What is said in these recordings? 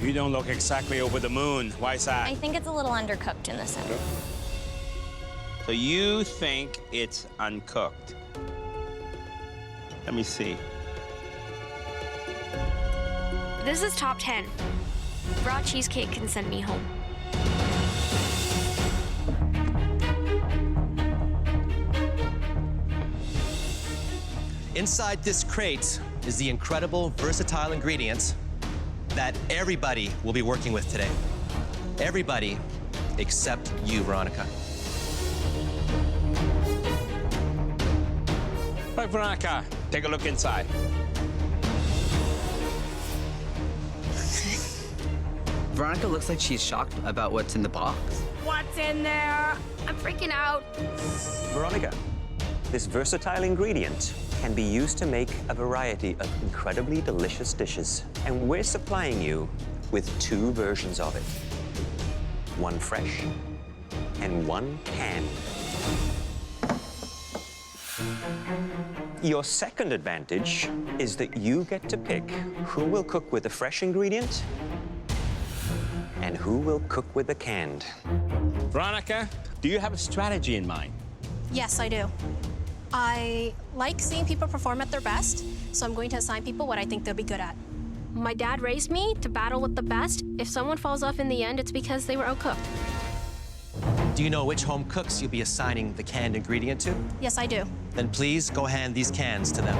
You don't look exactly over the moon. Why is that? I think it's a little undercooked in this end. So you think it's uncooked? Let me see. This is top 10. Raw cheesecake can send me home. Inside this crate is the incredible, versatile ingredients that everybody will be working with today. Everybody except you, Veronica. Right, Veronica, take a look inside. Veronica looks like she's shocked about what's in the box. What's in there? I'm freaking out. Veronica, this versatile ingredient can be used to make a variety of incredibly delicious dishes. And we're supplying you with 2 versions of it. One fresh and one canned. Your second advantage is that you get to pick who will cook with the fresh ingredient and who will cook with the canned. Veronica, do you have a strategy in mind? Yes, I do. I like seeing people perform at their best, so I'm going to assign people what I think they'll be good at. My dad raised me to battle with the best. If someone falls off in the end, it's because they were outcooked. Do you know which home cooks you'll be assigning the canned ingredient to? Yes, I do. Then please go hand these cans to them.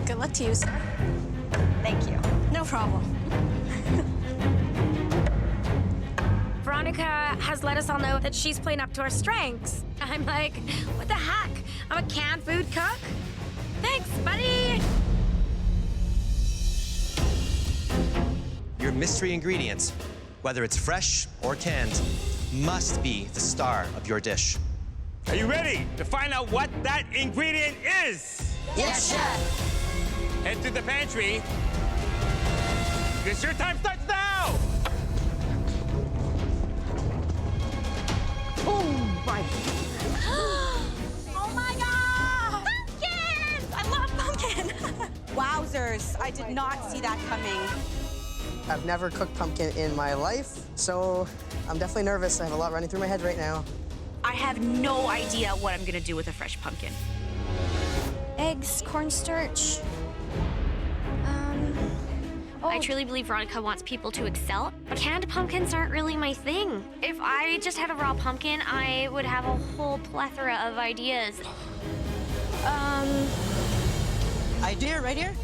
Good luck to you, sir. Thank you. No problem. Veronica has let us all know that she's playing up to her strengths. I'm like, what the heck? I'm a canned food cook? Thanks, buddy. Your mystery ingredients, whether it's fresh or canned, must be the star of your dish. Are you ready to find out what that ingredient is? Yes, chef. Head to the pantry. Because your time starts now! Oh my God! Pumpkins! I love pumpkin! Wowzers, I did not see that coming. I've never cooked pumpkin in my life, so I'm definitely nervous. I have a lot running through my head right now. I have no idea what I'm gonna do with a fresh pumpkin. Eggs, cornstarch. I truly believe Veronica wants people to excel. Canned pumpkins aren't really my thing. If I just had a raw pumpkin, I would have a whole plethora of ideas. Idea right here.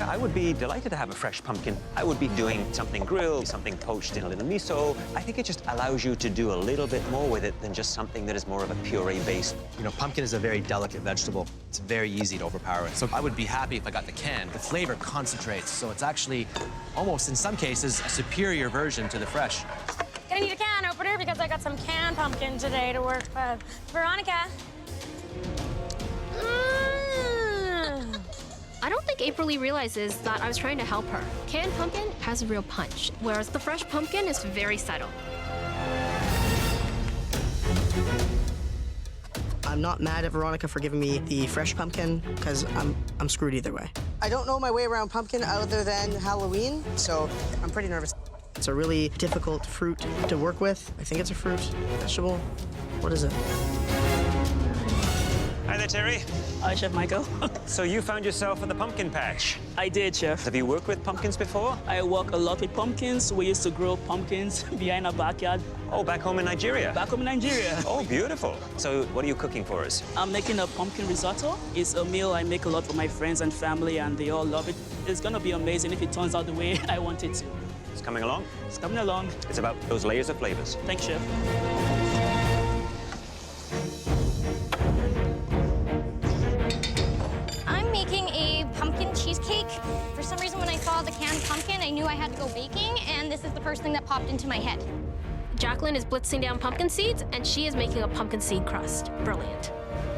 I would be delighted to have a fresh pumpkin. I would be doing something grilled, something poached in a little miso. I think it just allows you to do a little bit more with it than just something that is more of a puree base. You know, pumpkin is a very delicate vegetable. It's very easy to overpower it. So I would be happy if I got the can. The flavor concentrates, so it's actually almost, in some cases, a superior version to the fresh. Gonna need a can opener because I got some canned pumpkin today to work with. Veronica. I don't think April Lee realizes that I was trying to help her. Canned pumpkin has a real punch, whereas the fresh pumpkin is very subtle. I'm not mad at Veronica for giving me the fresh pumpkin, because I'm screwed either way. I don't know my way around pumpkin other than Halloween, so I'm pretty nervous. It's a really difficult fruit to work with. I think it's a fruit, vegetable. What is it? Hi there, Terry. Hi, Chef Michael. So you found yourself in the pumpkin patch. I did, Chef. Have you worked with pumpkins before? I work a lot with pumpkins. We used to grow pumpkins behind our backyard. Oh, back home in Nigeria? Back home in Nigeria. Oh, beautiful. So what are you cooking for us? I'm making a pumpkin risotto. It's a meal I make a lot for my friends and family, and they all love it. It's gonna be amazing if it turns out the way I want it to. It's coming along? It's coming along. It's about those layers of flavors. Thanks, Chef. I'm making a pumpkin cheesecake. For some reason, when I saw the canned pumpkin, I knew I had to go baking, and this is the first thing that popped into my head. Jacqueline is blitzing down pumpkin seeds, and she is making a pumpkin seed crust. Brilliant.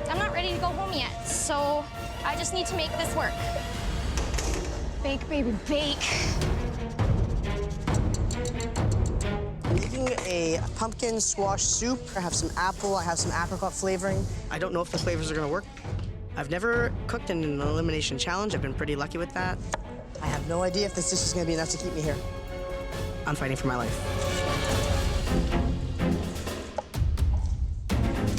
I'm not ready to go home yet, so I just need to make this work. Bake, baby, bake. making a pumpkin squash soup. I have some apple, I have some apricot flavoring. I don't know if the flavors are gonna work. I've never cooked in an elimination challenge. I've been pretty lucky with that. I have no idea if this dish is gonna be enough to keep me here. I'm fighting for my life.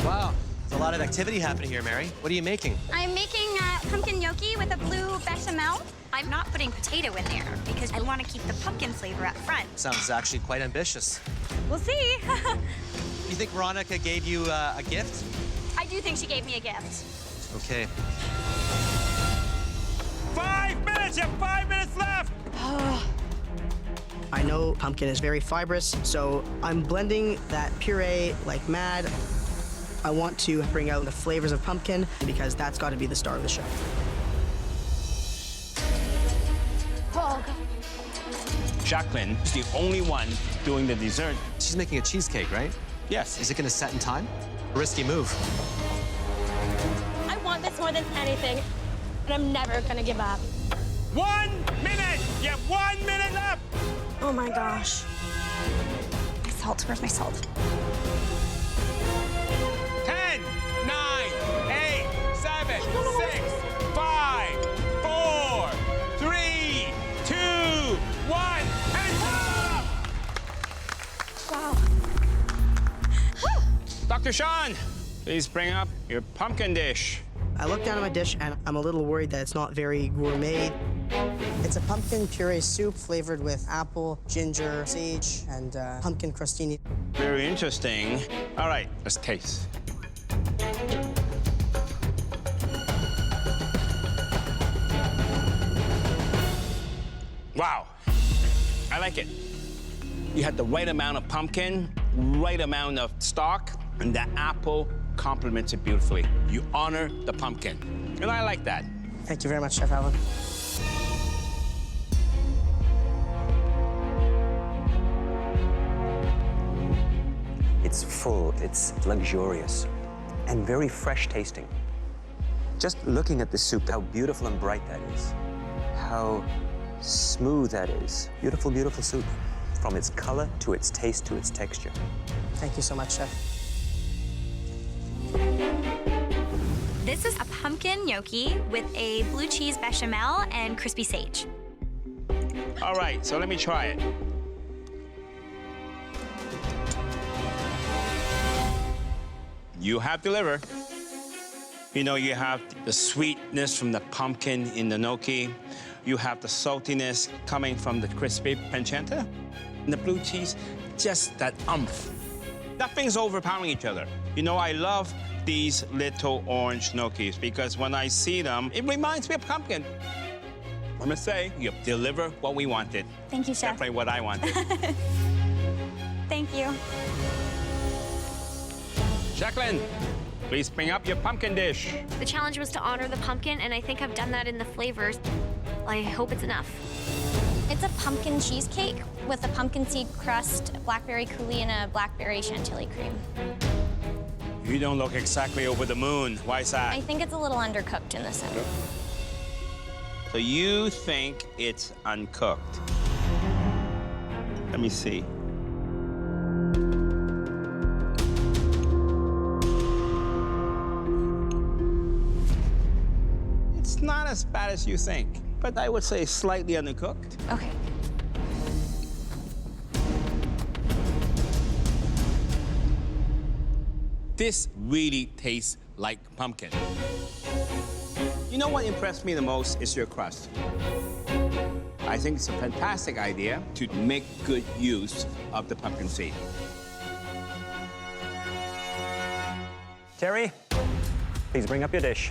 Wow, there's a lot of activity happening here, Mary. What are you making? I'm making pumpkin gnocchi with a blue bechamel. I'm not putting potato in there because I want to keep the pumpkin flavor up front. Sounds actually quite ambitious. We'll see. You think Veronica gave you a gift? I do think she gave me a gift. Okay. 5 minutes! You have 5 minutes left! I know pumpkin is very fibrous, so I'm blending that puree like mad. I want to bring out the flavors of pumpkin because that's got to be the star of the show. Oh, God. Jacqueline is the only one doing the dessert. She's making a cheesecake, right? Yes. Is it gonna set in time? A risky move. I want this more than anything, and I'm never gonna give up. 1 minute! You have 1 minute left! Oh my gosh. My salt, where's my salt? 10, 9, 8, 7, 6, 5, 4, 3, 2, 1, and stop! Wow. Dr. Sean, please bring up your pumpkin dish. I look down at my dish and I'm a little worried that it's not very gourmet. It's a pumpkin puree soup flavored with apple, ginger, sage, and pumpkin crostini. Very interesting. All right, let's taste. Wow, I like it. You had the right amount of pumpkin, right amount of stock, and the apple complements it beautifully. You honor the pumpkin, and I like that. Thank you very much, Chef Alan. It's full, it's luxurious, and very fresh tasting. Just looking at the soup, how beautiful and bright that is. How smooth that is. Beautiful, beautiful soup. From its color to its taste to its texture. Thank you so much, Chef. This is a pumpkin gnocchi with a blue cheese bechamel and crispy sage. All right, so let me try it. You have delivered. You know, you have the sweetness from the pumpkin in the gnocchi. You have the saltiness coming from the crispy pancetta. And the blue cheese, just that umph. Nothing's overpowering each other. You know, I love these little orange gnocchis because when I see them, it reminds me of pumpkin. I must say, you deliver what we wanted. Thank you, Chef. Definitely what I wanted. Thank you. Jacqueline, please bring up your pumpkin dish. The challenge was to honor the pumpkin, and I think I've done that in the flavors. I hope it's enough. It's a pumpkin cheesecake with a pumpkin seed crust, blackberry coulis, and a blackberry chantilly cream. You don't look exactly over the moon. Why is that? I think it's a little undercooked in the center. So you think it's uncooked? Let me see. It's not as bad as you think, but I would say slightly undercooked. Okay. This really tastes like pumpkin. You know what impressed me the most is your crust. I think it's a fantastic idea to make good use of the pumpkin seed. Terry, please bring up your dish.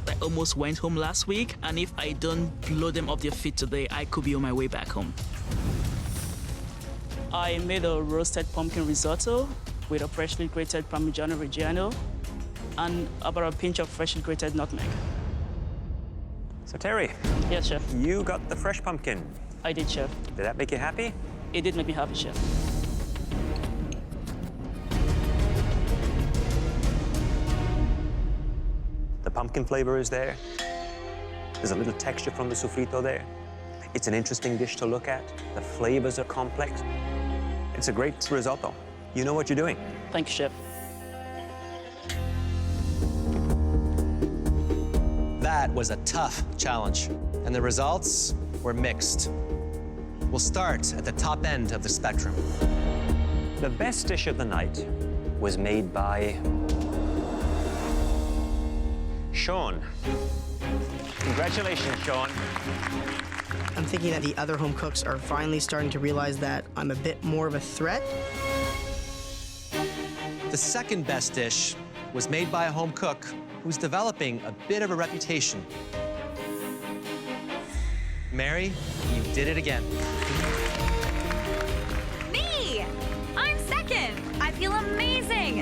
I almost went home last week, and if I don't blow them off their feet today, I could be on my way back home. I made a roasted pumpkin risotto with a freshly grated Parmigiano Reggiano and about a pinch of freshly grated nutmeg. So Terry, Yes, Chef. you got the fresh pumpkin. I did, Chef. Did that make you happy? It did make me happy, Chef. The pumpkin flavor is there. There's a little texture from the sofrito there. It's an interesting dish to look at. The flavors are complex. It's a great risotto. You know what you're doing. Thank you, Chef. That was a tough challenge, and the results were mixed. We'll start at the top end of the spectrum. The best dish of the night was made by Sean. Congratulations, Sean. I'm thinking that the other home cooks are finally starting to realize that I'm a bit more of a threat. The second best dish was made by a home cook who's developing a bit of a reputation. Mary, you did it again. Me! I'm second. I feel amazing.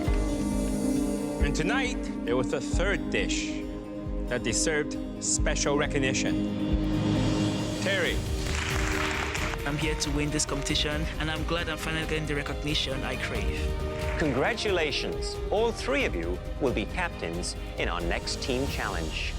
And tonight, there was a third dish that deserved special recognition. Terry. I'm here to win this competition, and I'm glad I'm finally getting the recognition I crave. Congratulations. All three of you will be captains in our next team challenge.